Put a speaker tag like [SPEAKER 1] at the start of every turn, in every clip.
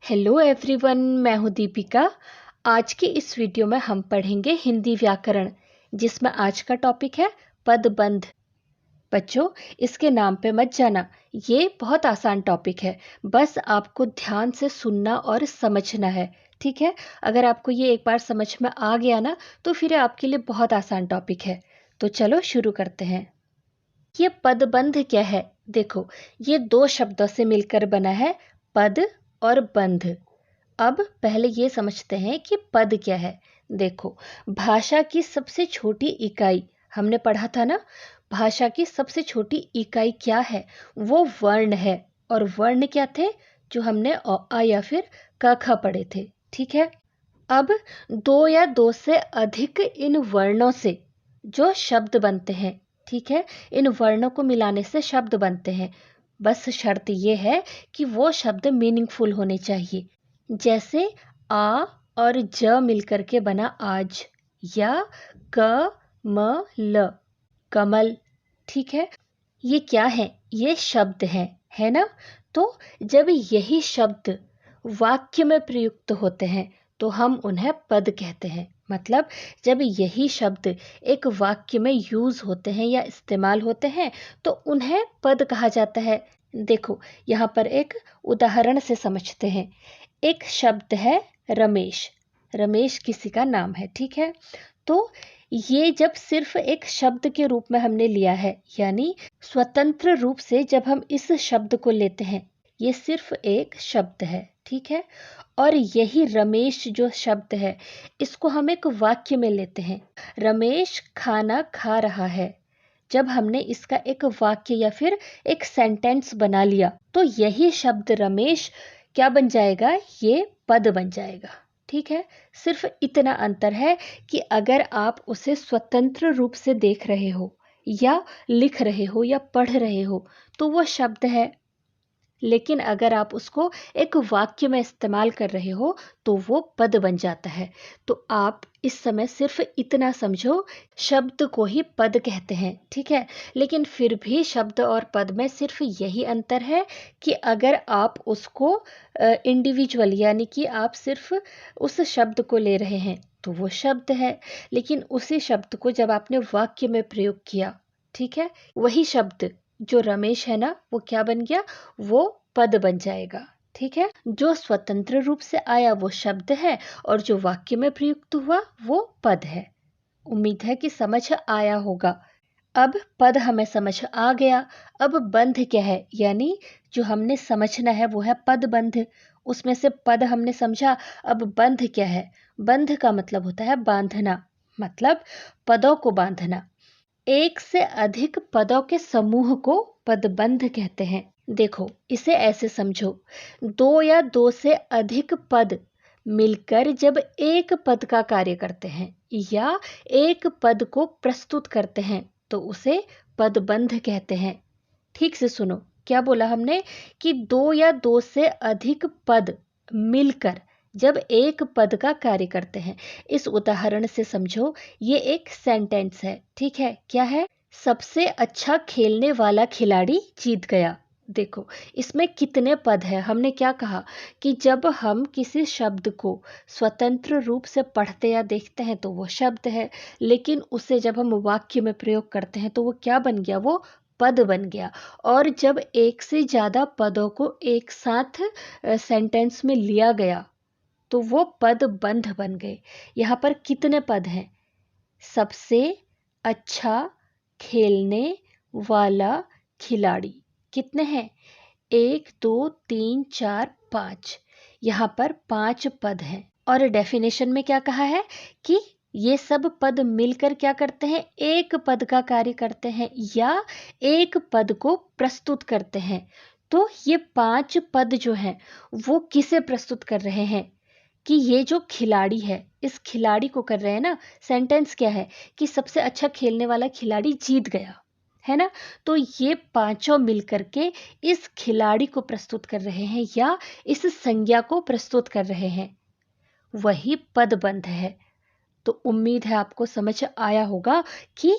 [SPEAKER 1] Hello everyone, मैं हूँ दीपिका। आज की इस वीडियो में हम पढ़ेंगे हिंदी व्याकरण, जिसमें आज का टॉपिक है पदबंध। बच्चों, इसके नाम पे मत जाना, ये बहुत आसान टॉपिक है। बस आपको ध्यान से सुनना और समझना है, ठीक है। अगर आपको ये एक बार समझ में आ गया ना, तो फिर आपके लिए बहुत आसान टॉपिक है। तो चलो शुरू करते हैं। ये पदबंध क्या है? देखो, ये दो शब्दों से मिलकर बना है, पद और बंध। अब पहले ये समझते हैं कि पद क्या है। देखो, भाषा की सबसे छोटी इकाई, हमने पढ़ा था ना, भाषा की सबसे छोटी इकाई क्या है? वो वर्ण है। और वर्ण क्या थे? जो हमने अ आ या फिर क ख पढ़े थे, ठीक है। अब दो या दो से अधिक इन वर्णों से जो शब्द बनते हैं, ठीक है, इन वर्णों को मिलाने से शब्द बनते हैं। बस शर्त ये है कि वो शब्द मीनिंगफुल होने चाहिए। जैसे आ और ज मिलकर के बना आज, या क म ल कमल, ठीक है। ये क्या है? ये शब्द है ना। तो जब यही शब्द वाक्य में प्रयुक्त होते हैं तो हम उन्हें पद कहते हैं। मतलब जब यही शब्द एक वाक्य में यूज होते हैं या इस्तेमाल होते हैं तो उन्हें पद कहा जाता है। देखो, यहाँ पर एक उदाहरण से समझते हैं। एक शब्द है रमेश। रमेश किसी का नाम है, ठीक है। तो ये जब सिर्फ एक शब्द के रूप में हमने लिया है, यानी स्वतंत्र रूप से जब हम इस शब्द को लेते हैं, ये सिर्फ एक शब्द है, ठीक है। और यही रमेश जो शब्द है, इसको हम एक वाक्य में लेते हैं। रमेश खाना खा रहा है। जब हमने इसका एक वाक्य या फिर एक सेंटेंस बना लिया तो यही शब्द रमेश क्या बन जाएगा? ये पद बन जाएगा, ठीक है। सिर्फ इतना अंतर है कि अगर आप उसे स्वतंत्र रूप से देख रहे हो या लिख रहे हो या पढ़ रहे हो तो वो शब्द है, लेकिन अगर आप उसको एक वाक्य में इस्तेमाल कर रहे हो तो वो पद बन जाता है। तो आप इस समय सिर्फ इतना समझो, शब्द को ही पद कहते हैं, ठीक है। लेकिन फिर भी शब्द और पद में सिर्फ यही अंतर है कि अगर आप उसको इंडिविजुअल, यानी कि आप सिर्फ उस शब्द को ले रहे हैं तो वो शब्द है। लेकिन उसी शब्द को जब आपने वाक्य में प्रयोग किया, ठीक है, वही शब्द जो रमेश है ना, वो क्या बन गया? वो पद बन जाएगा, ठीक है। जो स्वतंत्र रूप से आया वो शब्द है और जो वाक्य में प्रयुक्त हुआ वो पद है। उम्मीद है कि समझ आया होगा। अब पद हमें समझ आ गया। अब बंध क्या है? यानी जो हमने समझना है वो है पदबंध। उसमें से पद हमने समझा। अब बंध क्या है? बंध का मतलब होता है बांधना, मतलब पदों को बांधना। एक से अधिक पदों के समूह को पदबंध कहते हैं। देखो, इसे ऐसे समझो, दो या दो से अधिक पद मिलकर जब एक पद का कार्य करते हैं या एक पद को प्रस्तुत करते हैं तो उसे पदबंध कहते हैं। ठीक से सुनो, क्या बोला हमने? कि दो या दो से अधिक पद मिलकर जब एक पद का कार्य करते हैं। इस उदाहरण से समझो, ये एक सेंटेंस है, ठीक है। क्या है? सबसे अच्छा खेलने वाला खिलाड़ी जीत गया। देखो, इसमें कितने पद है? हमने क्या कहा कि जब हम किसी शब्द को स्वतंत्र रूप से पढ़ते या देखते हैं तो वो शब्द है, लेकिन उसे जब हम वाक्य में प्रयोग करते हैं तो वो क्या बन गया? वो पद बन गया। और जब एक से ज़्यादा पदों को एक साथ सेंटेंस में लिया गया तो वो पदबंध बन गए। यहाँ पर कितने पद हैं? सबसे अच्छा खेलने वाला खिलाड़ी। कितने हैं? 1 2 3 4 5। यहाँ पर 5 पद हैं। और डेफिनेशन में क्या कहा है कि ये सब पद मिलकर क्या करते हैं? एक पद का कार्य करते हैं या एक पद को प्रस्तुत करते हैं। तो ये 5 पद जो हैं वो किसे प्रस्तुत कर रहे हैं? कि ये जो खिलाड़ी है, इस खिलाड़ी को कर रहे हैं ना। सेंटेंस क्या है? कि सबसे अच्छा खेलने वाला खिलाड़ी जीत गया, है ना। तो ये पांचों मिलकर के इस खिलाड़ी को प्रस्तुत कर रहे हैं या इस संज्ञा को प्रस्तुत कर रहे हैं, वही पदबंध है। तो उम्मीद है आपको समझ आया होगा कि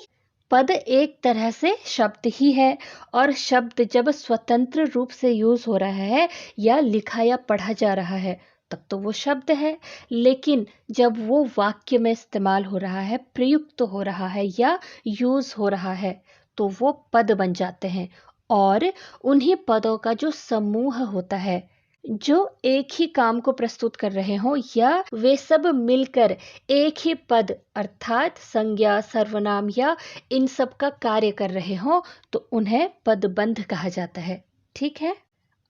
[SPEAKER 1] पद एक तरह से शब्द ही है और शब्द जब स्वतंत्र रूप से यूज हो रहा है या लिखा या पढ़ा जा रहा है तब तो वो शब्द है। लेकिन जब वो वाक्य में इस्तेमाल हो रहा है, प्रयुक्त हो रहा है या यूज हो रहा है तो वो पद बन जाते हैं। और उन्हीं पदों का जो समूह होता है जो एक ही काम को प्रस्तुत कर रहे हों या वे सब मिलकर एक ही पद अर्थात संज्ञा, सर्वनाम या इन सब का कार्य कर रहे हों तो उन्हें पदबंध कहा जाता है। ठीक है,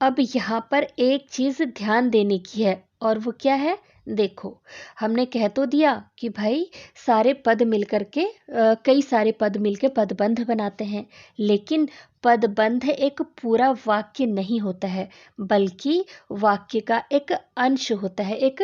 [SPEAKER 1] अब यहाँ पर एक चीज ध्यान देने की है और वो क्या है? देखो, हमने कह तो दिया कि भाई सारे पद मिलकर के कई सारे पद मिलकर पदबंध बनाते हैं, लेकिन पदबंध एक पूरा वाक्य नहीं होता है बल्कि वाक्य का एक अंश होता है, एक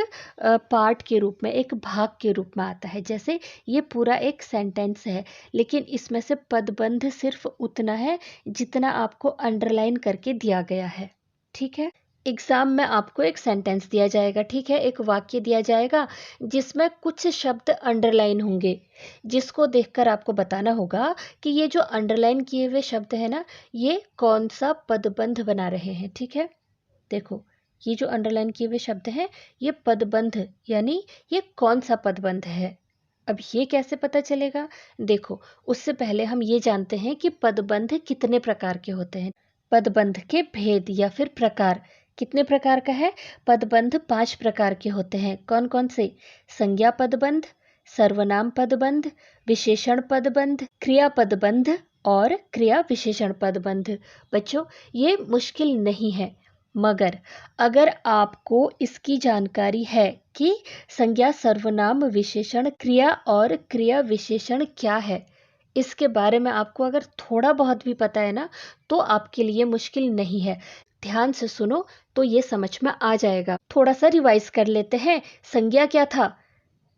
[SPEAKER 1] पार्ट के रूप में, एक भाग के रूप में आता है। जैसे ये पूरा एक सेंटेंस है लेकिन इसमें से पदबंध सिर्फ उतना है जितना आपको अंडरलाइन करके दिया गया है। ठीक है, एग्जाम में आपको एक सेंटेंस दिया जाएगा, ठीक है, एक वाक्य दिया जाएगा जिसमें कुछ शब्द अंडरलाइन होंगे, जिसको देखकर आपको बताना होगा कि ये जो अंडरलाइन किए हुए शब्द है ना, ये कौन सा पदबंध बना रहे हैं। ठीक है, देखो ये जो अंडरलाइन किए हुए शब्द हैं ये पदबंध यानी ये कौन सा पदबंध है। अब ये कैसे पता चलेगा? देखो, उससे पहले हम ये जानते हैं कि पदबंध कितने प्रकार के होते हैं। पदबंध के भेद या फिर प्रकार कितने प्रकार का है? पदबंध 5 प्रकार के होते हैं। कौन कौन से? संज्ञा पदबंध, सर्वनाम पदबंध, विशेषण पदबंध, क्रिया पदबंध और क्रिया विशेषण पदबंध। बच्चों, ये मुश्किल नहीं है, मगर अगर आपको इसकी जानकारी है कि संज्ञा, सर्वनाम, विशेषण, क्रिया और क्रिया विशेषण क्या है, इसके बारे में आपको अगर थोड़ा बहुत भी पता है ना तो आपके लिए मुश्किल नहीं है। ध्यान से सुनो तो ये समझ में आ जाएगा। थोड़ा सा रिवाइज कर लेते हैं। संज्ञा क्या था?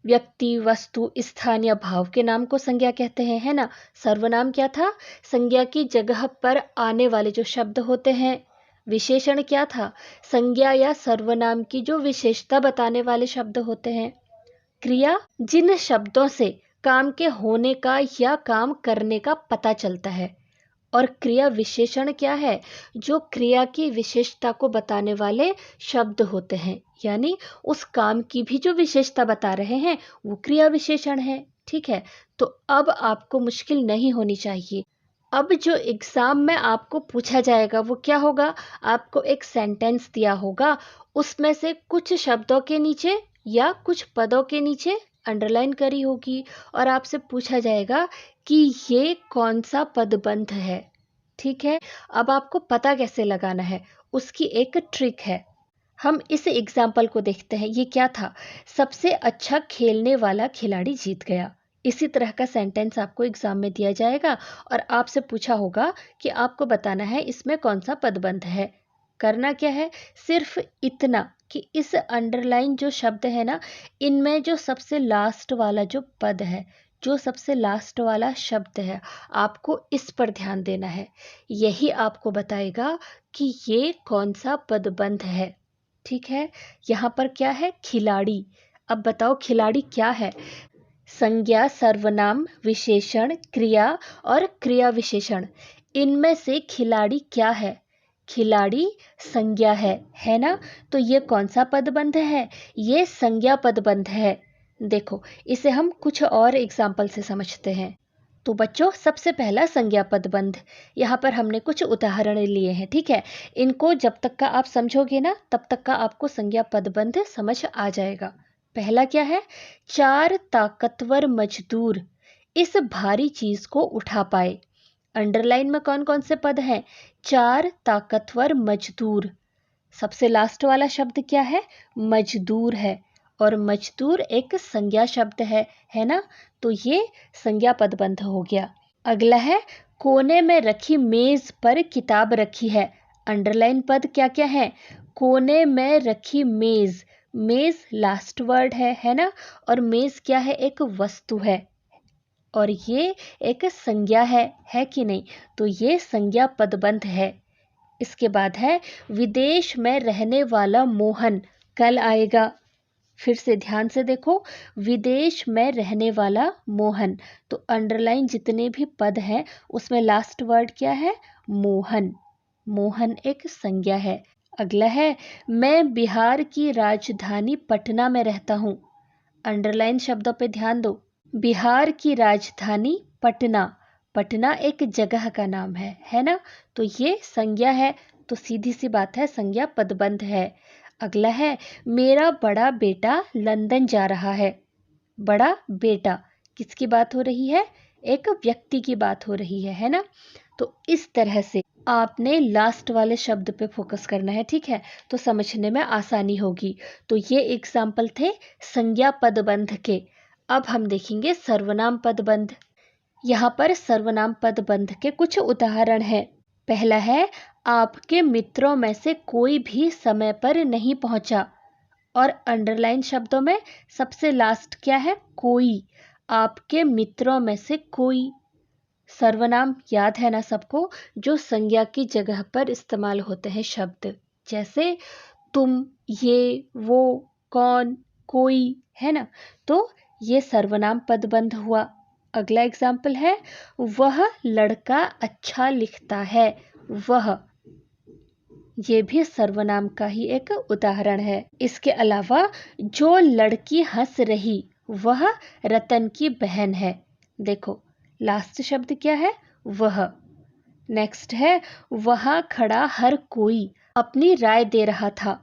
[SPEAKER 1] व्यक्ति, वस्तु, स्थान या भाव के नाम को संज्ञा कहते हैं, है ना। सर्वनाम क्या था? संज्ञा की जगह पर आने वाले जो शब्द होते हैं। विशेषण क्या था? संज्ञा या सर्वनाम की जो विशेषता बताने वाले शब्द होते हैं। क्रिया, जिन शब्दों से काम के होने का या काम करने का पता चलता है। और क्रिया विशेषण क्या है? जो क्रिया की विशेषता को बताने वाले शब्द होते हैं, यानी उस काम की भी जो विशेषता बता रहे हैं वो क्रिया विशेषण है। ठीक है, तो अब आपको मुश्किल नहीं होनी चाहिए। अब जो एग्जाम में आपको पूछा जाएगा वो क्या होगा? आपको एक सेंटेंस दिया होगा, उसमें से कुछ शब्दों के नीचे या कुछ पदों के नीचे अंडरलाइन करी होगी और आपसे पूछा जाएगा कि ये कौन सा पदबंध है। ठीक है, अब आपको पता कैसे लगाना है उसकी एक ट्रिक है। हम इस एग्जाम्पल को देखते हैं। ये क्या था? सबसे अच्छा खेलने वाला खिलाड़ी जीत गया। इसी तरह का सेंटेंस आपको एग्जाम में दिया जाएगा और आपसे पूछा होगा कि आपको बताना है इसमें कौन सा पदबंध है। करना क्या है? सिर्फ इतना कि इस अंडरलाइन जो शब्द है ना, इनमें जो सबसे लास्ट वाला जो पद है, जो सबसे लास्ट वाला शब्द है, आपको इस पर ध्यान देना है। यही आपको बताएगा कि ये कौन सा पदबंध है। ठीक है, यहाँ पर क्या है? खिलाड़ी। अब बताओ खिलाड़ी क्या है? संज्ञा, सर्वनाम, विशेषण, क्रिया और क्रिया विशेषण, इनमें से खिलाड़ी क्या है? खिलाड़ी संज्ञा है ना। तो ये कौन सा पदबंध है? ये संज्ञा पदबंध है। देखो, इसे हम कुछ और एग्जाम्पल से समझते हैं। तो बच्चों, सबसे पहला संज्ञा पदबंध, यहाँ पर हमने कुछ उदाहरण लिए हैं। ठीक है, इनको जब तक का आप समझोगे ना तब तक का आपको संज्ञा पदबंध समझ आ जाएगा। पहला क्या है? 4 ताकतवर मजदूर इस भारी चीज को उठा पाए। अंडरलाइन में कौन कौन से पद हैं? 4 ताकतवर मजदूर। सबसे लास्ट वाला शब्द क्या है? मजदूर है और मजदूर एक संज्ञा शब्द है ना। तो ये संज्ञा पदबंध हो गया। अगला है, कोने में रखी मेज पर किताब रखी है। अंडरलाइन पद क्या क्या है? कोने में रखी मेज, मेज लास्ट वर्ड है ना। और मेज क्या है? एक वस्तु है और ये एक संज्ञा है कि नहीं? तो ये संज्ञा पदबंध है। इसके बाद है, विदेश में रहने वाला मोहन कल आएगा। फिर से ध्यान से देखो, विदेश में रहने वाला मोहन, तो अंडरलाइन जितने भी पद हैं उसमें लास्ट वर्ड क्या है? मोहन। मोहन एक संज्ञा है। अगला है, मैं बिहार की राजधानी पटना में रहता हूँ। अंडरलाइन शब्दों पे ध्यान दो। बिहार की राजधानी पटना, पटना एक जगह का नाम है ना? तो ये संज्ञा है, तो सीधी सी बात है संज्ञा पदबंध है। अगला है, मेरा बड़ा बेटा लंदन जा रहा है। बड़ा बेटा, किसकी बात हो रही है? एक व्यक्ति की बात हो रही है ना? तो इस तरह से आपने लास्ट वाले शब्द पे फोकस करना है, ठीक है? तो समझने में आसानी होगी। तो ये एग्जाम्पल थे संज्ञा पदबंध के। अब हम देखेंगे सर्वनाम पदबंध। यहाँ पर सर्वनाम पदबंध के कुछ उदाहरण हैं। पहला है, आपके मित्रों में से कोई भी समय पर नहीं पहुंचा। और अंडरलाइन शब्दों में सबसे लास्ट क्या है? कोई। आपके मित्रों में से कोई। सर्वनाम याद है ना सबको, जो संज्ञा की जगह पर इस्तेमाल होते हैं शब्द, जैसे तुम, ये, वो, कौन, कोई, है ना? तो ये सर्वनाम पदबंध हुआ। अगला एग्जाम्पल है, वह लड़का अच्छा लिखता है। वह, ये भी सर्वनाम का ही एक उदाहरण है। इसके अलावा, जो लड़की हंस रही वह रतन की बहन है। देखो लास्ट शब्द क्या है? वह। नेक्स्ट है, वहां खड़ा हर कोई अपनी राय दे रहा था।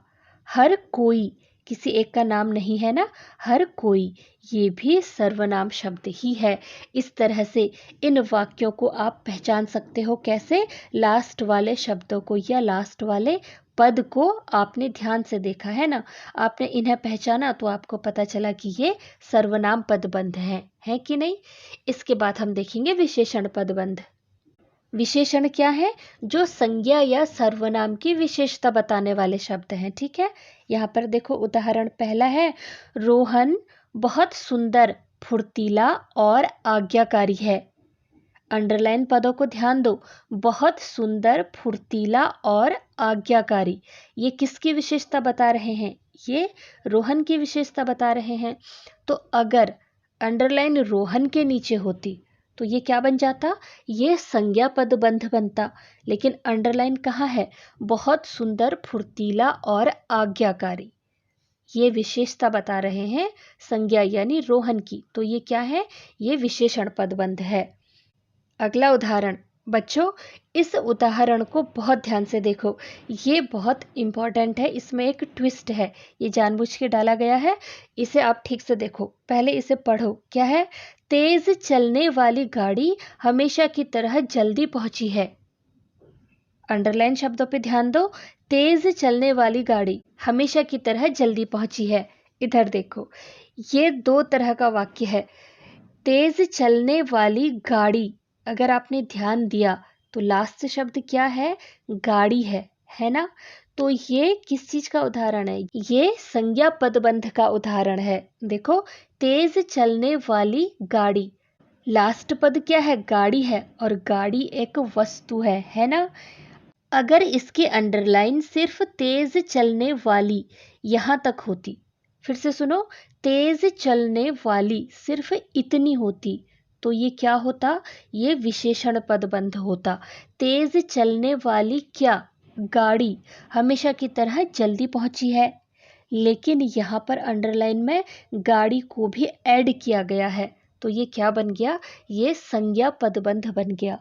[SPEAKER 1] हर कोई, किसी एक का नाम नहीं है ना? हर कोई, ये भी सर्वनाम शब्द ही है। इस तरह से इन वाक्यों को आप पहचान सकते हो। कैसे? लास्ट वाले शब्दों को या लास्ट वाले पद को आपने ध्यान से देखा है ना, आपने इन्हें पहचाना तो आपको पता चला कि ये सर्वनाम पदबंध है कि नहीं? इसके बाद हम देखेंगे विशेषण पदबंध। विशेषण क्या है? जो संज्ञा या सर्वनाम की विशेषता बताने वाले शब्द हैं, ठीक है? यहाँ पर देखो उदाहरण पहला है, रोहन बहुत सुंदर, फुर्तीला और आज्ञाकारी है। अंडरलाइन पदों को ध्यान दो। बहुत सुंदर, फुर्तीला और आज्ञाकारी, ये किसकी विशेषता बता रहे हैं? ये रोहन की विशेषता बता रहे हैं। तो अगर अंडरलाइन रोहन के नीचे होती तो ये क्या बन जाता? ये संज्ञा पदबंध बनता। लेकिन अंडरलाइन कहाँ है? बहुत सुंदर, फुर्तीला और आज्ञाकारी, ये विशेषता बता रहे हैं संज्ञा यानी रोहन की। तो ये क्या है? ये विशेषण पदबंध है। अगला उदाहरण, बच्चों इस उदाहरण को बहुत ध्यान से देखो, ये बहुत इम्पॉर्टेंट है। इसमें एक ट्विस्ट है, ये जानबूझ के डाला गया है। इसे आप ठीक से देखो, पहले इसे पढ़ो। क्या है? तेज चलने वाली गाड़ी हमेशा की तरह जल्दी पहुंची है। अंडरलाइन शब्दों पे ध्यान दो। तेज चलने वाली गाड़ी हमेशा की तरह जल्दी पहुंची है। इधर देखो, ये दो तरह का वाक्य है। तेज चलने वाली गाड़ी, अगर आपने ध्यान दिया तो लास्ट शब्द क्या है? गाड़ी है ना? तो ये किस चीज का उदाहरण है? ये संज्ञा पदबंध का उदाहरण है। देखो, तेज चलने वाली गाड़ी, लास्ट पद क्या है? गाड़ी है, और गाड़ी एक वस्तु है ना? अगर इसके अंडरलाइन सिर्फ तेज चलने वाली यहां तक होती, फिर से सुनो, तेज चलने वाली सिर्फ इतनी होती, तो ये क्या होता? ये विशेषण पदबंध होता। तेज चलने वाली क्या? गाड़ी हमेशा की तरह जल्दी पहुंची है। लेकिन यहाँ पर अंडरलाइन में गाड़ी को भी ऐड किया गया है, तो ये क्या बन गया? ये संज्ञा पदबंध बन गया।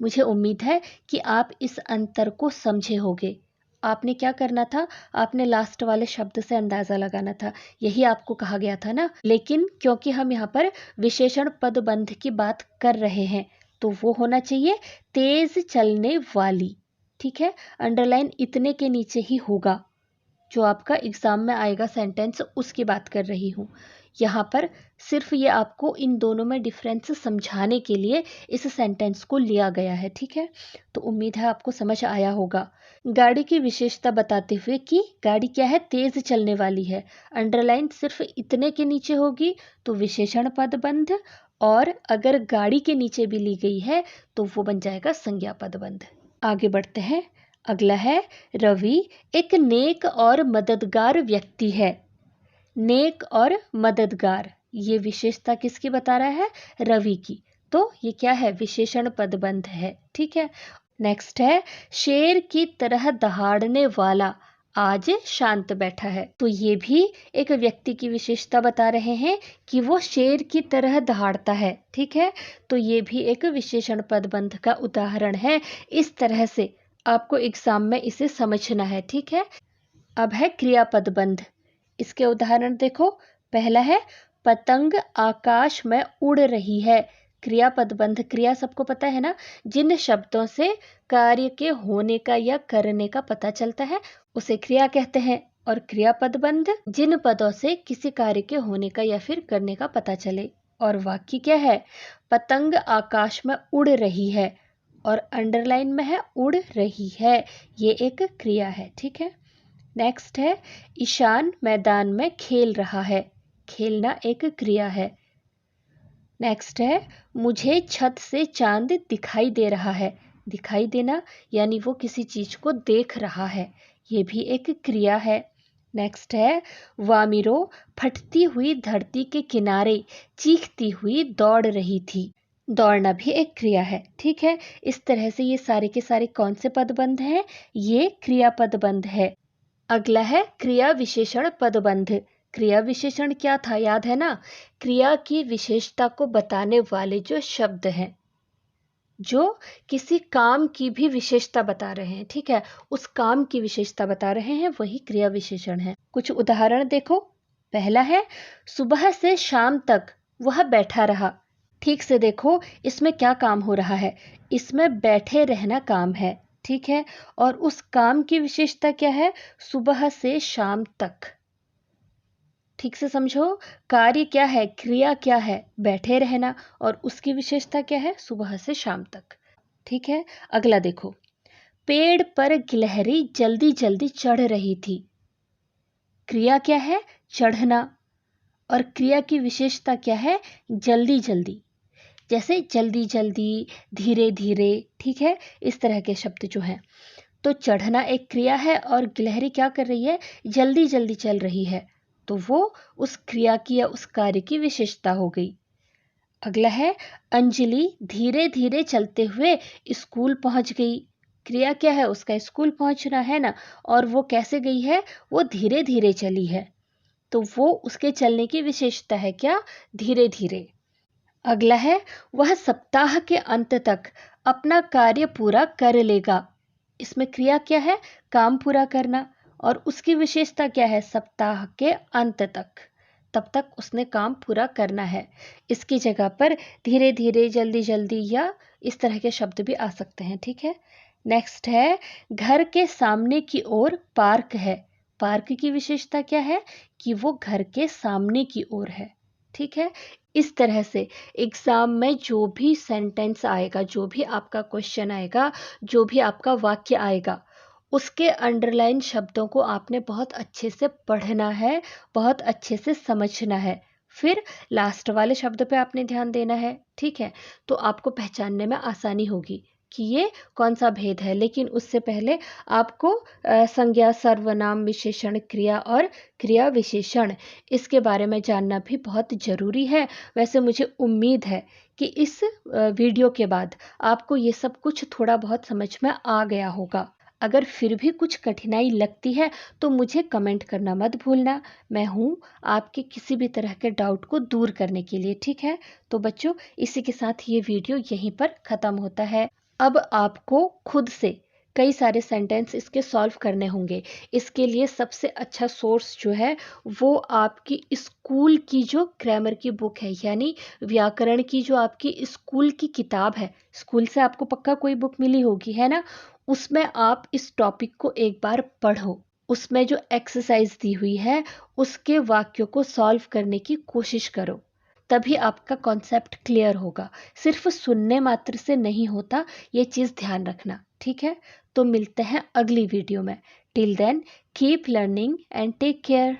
[SPEAKER 1] मुझे उम्मीद है कि आप इस अंतर को समझे होंगे। आपने क्या करना था? आपने लास्ट वाले शब्द से अंदाज़ा लगाना था, यही आपको कहा गया था ना। लेकिन क्योंकि हम यहाँ पर विशेषण पदबंध की बात कर रहे हैं, तो वो होना चाहिए तेज चलने वाली, ठीक है? अंडरलाइन इतने के नीचे ही होगा, जो आपका एग्ज़ाम में आएगा सेंटेंस, उसकी बात कर रही हूँ। यहाँ पर सिर्फ ये आपको इन दोनों में डिफरेंस समझाने के लिए इस सेंटेंस को लिया गया है, ठीक है? तो उम्मीद है आपको समझ आया होगा। गाड़ी की विशेषता बताते हुए कि गाड़ी क्या है? तेज चलने वाली है। अंडरलाइन सिर्फ इतने के नीचे होगी तो विशेषण पदबंध, और अगर गाड़ी के नीचे भी ली गई है तो वो बन जाएगा संज्ञा पदबंध। आगे बढ़ते हैं। अगला है, रवि एक नेक और मददगार व्यक्ति है। नेक और मददगार, ये विशेषता किसकी बता रहा है? रवि की। तो ये क्या है? विशेषण पदबंध है। ठीक है। नेक्स्ट है शेर की तरह दहाड़ने वाला आज शांत बैठा है। तो ये भी एक व्यक्ति की विशेषता बता रहे हैं कि वो शेर की तरह दहाड़ता है। ठीक है। तो ये भी एक विशेषण पदबंध का उदाहरण है। इस तरह से आपको एग्जाम में इसे समझना है। ठीक है। अब है क्रियापद बंध। इसके उदाहरण देखो। पहला है पतंग आकाश में उड़ रही है। क्रियापद बंध, क्रिया सबको पता है ना, जिन शब्दों से कार्य के होने का या करने का पता चलता है उसे क्रिया कहते हैं। और क्रियापद बंध जिन पदों से किसी कार्य के होने का या फिर करने का पता चले। और वाक्य क्या है? पतंग आकाश में उड़ रही है, और अंडरलाइन में है उड़ रही है। ये एक क्रिया है। ठीक है। नेक्स्ट है ईशान मैदान में खेल रहा है। खेलना एक क्रिया है। नेक्स्ट है मुझे छत से चांद दिखाई दे रहा है। दिखाई देना यानी वो किसी चीज को देख रहा है, ये भी एक क्रिया है। नेक्स्ट है वामिरो फटती हुई धरती के किनारे चीखती हुई दौड़ रही थी। दौड़ना भी एक क्रिया है। ठीक है। इस तरह से ये सारे के सारे कौन से पदबंध हैं? ये क्रियापद बंध है। अगला है क्रिया विशेषण पदबंध। क्रिया विशेषण क्या था? याद है ना? क्रिया की विशेषता को बताने वाले जो शब्द हैं, जो किसी काम की भी विशेषता बता रहे हैं। ठीक है। उस काम की विशेषता बता रहे हैं, वही क्रिया विशेषण है। कुछ उदाहरण देखो। पहला है सुबह से शाम तक वह बैठा रहा। ठीक से देखो इसमें क्या काम हो रहा है? इसमें बैठे रहना काम है। ठीक है। और उस काम की विशेषता क्या है? सुबह से शाम तक। ठीक से समझो, कार्य क्या है, क्रिया क्या है? बैठे रहना। और उसकी विशेषता क्या है? सुबह से शाम तक। ठीक है। अगला देखो। पेड़ पर गिलहरी जल्दी जल्दी चढ़ रही थी। क्रिया क्या है? चढ़ना। और क्रिया की विशेषता क्या है? जल्दी जल्दी। जैसे जल्दी जल्दी, धीरे धीरे। ठीक है। इस तरह के शब्द जो हैं। तो चढ़ना एक क्रिया है और गिलहरी क्या कर रही है? जल्दी जल्दी चल रही है। तो वो उस क्रिया की या उस कार्य की विशेषता हो गई। अगला है अंजलि धीरे धीरे चलते हुए स्कूल पहुंच गई। क्रिया क्या है? उसका स्कूल पहुंचना है ना। और वो कैसे गई है? वो धीरे धीरे चली है। तो वो उसके चलने की विशेषता है क्या? धीरे धीरे। अगला है वह सप्ताह के अंत तक अपना कार्य पूरा कर लेगा। इसमें क्रिया क्या है? काम पूरा करना। और उसकी विशेषता क्या है? सप्ताह के अंत तक, तब तक उसने काम पूरा करना है। इसकी जगह पर धीरे धीरे, जल्दी जल्दी या इस तरह के शब्द भी आ सकते हैं। ठीक है। नेक्स्ट है घर के सामने की ओर पार्क है। पार्क की विशेषता क्या है? कि वो घर के सामने की ओर है। ठीक है। इस तरह से एग्जाम में जो भी सेंटेंस आएगा, जो भी आपका क्वेश्चन आएगा, जो भी आपका वाक्य आएगा, उसके अंडरलाइन शब्दों को आपने बहुत अच्छे से पढ़ना है, बहुत अच्छे से समझना है। फिर लास्ट वाले शब्द पे आपने ध्यान देना है। ठीक है। तो आपको पहचानने में आसानी होगी कि ये कौन सा भेद है। लेकिन उससे पहले आपको संज्ञा, सर्वनाम, विशेषण, क्रिया और क्रिया विशेषण, इसके बारे में जानना भी बहुत ज़रूरी है। वैसे मुझे उम्मीद है कि इस वीडियो के बाद आपको ये सब कुछ थोड़ा बहुत समझ में आ गया होगा। अगर फिर भी कुछ कठिनाई लगती है तो मुझे कमेंट करना मत भूलना। मैं हूँ आपके किसी भी तरह के डाउट को दूर करने के लिए। ठीक है। तो बच्चों, इसी के साथ ये वीडियो यहीं पर ख़त्म होता है। अब आपको खुद से कई सारे सेंटेंस इसके सॉल्व करने होंगे। इसके लिए सबसे अच्छा सोर्स जो है वो आपकी स्कूल की जो ग्रामर की बुक है, यानी व्याकरण की जो आपकी स्कूल की किताब है। स्कूल से आपको पक्का कोई बुक मिली होगी, है ना? उसमें आप इस टॉपिक को एक बार पढ़ो। उसमें जो एक्सरसाइज दी हुई है उसके वाक्यों को सॉल्व करने की कोशिश करो। तभी आपका कॉन्सेप्ट क्लियर होगा। सिर्फ सुनने मात्र से नहीं होता, ये चीज़ ध्यान रखना। ठीक है। तो मिलते हैं अगली वीडियो में। Till then keep learning and take care.